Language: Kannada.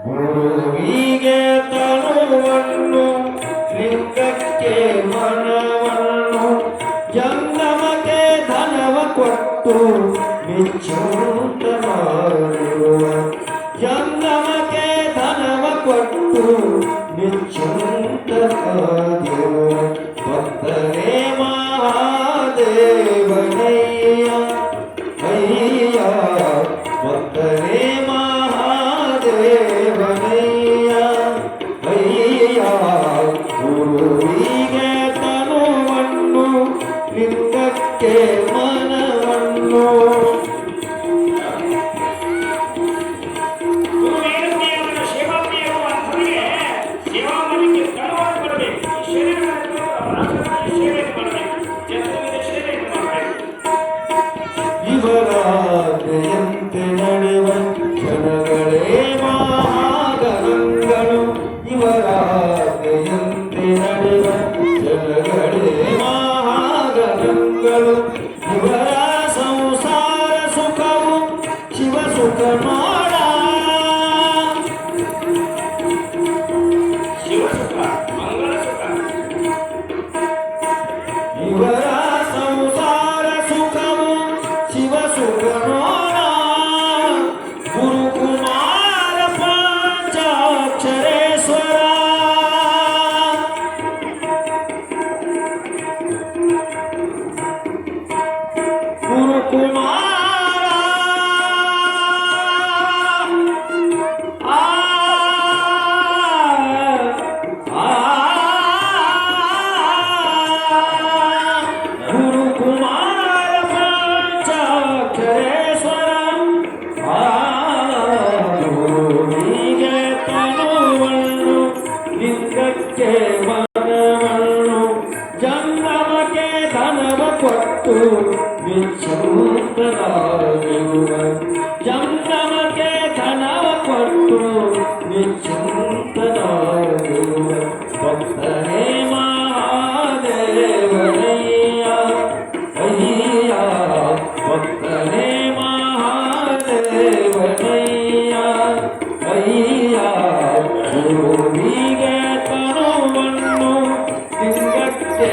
ಗುರುವಿಗೆ ತನುವನ್ನು ಲಿಂಗಕ್ಕೆ ಮನವನ್ನು ಜಂಗಮಕ್ಕೆ ಧನವ ಕೊಟ್ಟು ಮೆಚ್ಚುತ್ತ ಮಾಡಿರುವ ಜಂಗಮಕ್ಕೆ ಧನವ ಕೊಟ್ಟು ಮೆಚ್ಚುತ್ತ ಮಾಡಿರುವ ಭಕ್ತರೇ ಮಹಾದೇವನಯ್ಯ ಅಯ್ಯ ಭಕ್ತರೇ ಮಹಾದೇವನಯ್ಯ ಅಯ್ಯ ಗುರುವಿಗೆ ತನುವನ್ನು ಲಿಂಗಕ್ಕೆ ಮನವನ್ನು ಇವರಾಜ್ಞೆಯಂತೆ ನಡೆವ ಜನಗಳೇ ಮಹಾಗಣಗಳು ಇವರಾಜ್ಞೆಯಂತೆ ನಡೆವ ಜನಗಳೇ ಮಹಾಗಣಗಳು ಇವರ ಸಂಸಾರ ಸುಖವು ಶಿವ ಸುಖ ನೋಡ ಶಿವ ಸುಖ ಮಂಗಳ ಸುಖ ಇವರ ಸಂಸಾರ ಸುಖವು ಶಿವ ಸುಖ ನೋಡ ಗುರುಕುಮಾರ ಪಂಚಾಕ್ಷರೇಶ್ವರ ಗುರುಕುಮಾರ ಗುರುಕುಮಾರ ಪಂಚಾಕ್ಷರೇಶ್ವರ ಗುರುವಿಗೆ ತನುವನ್ನು ಲಿಂಗಕ್ಕೆ ಮನವನ್ನು ಜಂಗಮಕ್ಕೆ ಧನವ ಕೊಟ್ಟು ಮೆಚ್ಚುತ್ತರಾಗಿರುವ ಜಂಗಮಕ್ಕೆ ಧನವ ಕೊಟ್ಟು ಮೆಚ್ಚುತ್ತರಾಗಿರುವ ಭಕ್ತರೇ ಮಹಾದೇವನಯ್ಯ ಅಯ್ಯ ಭಕ್ತರೇ ಮಹಾದೇವನಯ್ಯ ಅಯ್ಯ ಗುರುವಿಗೆ ತನುವನ್ನು ಲಿಂಗಕ್ಕೆ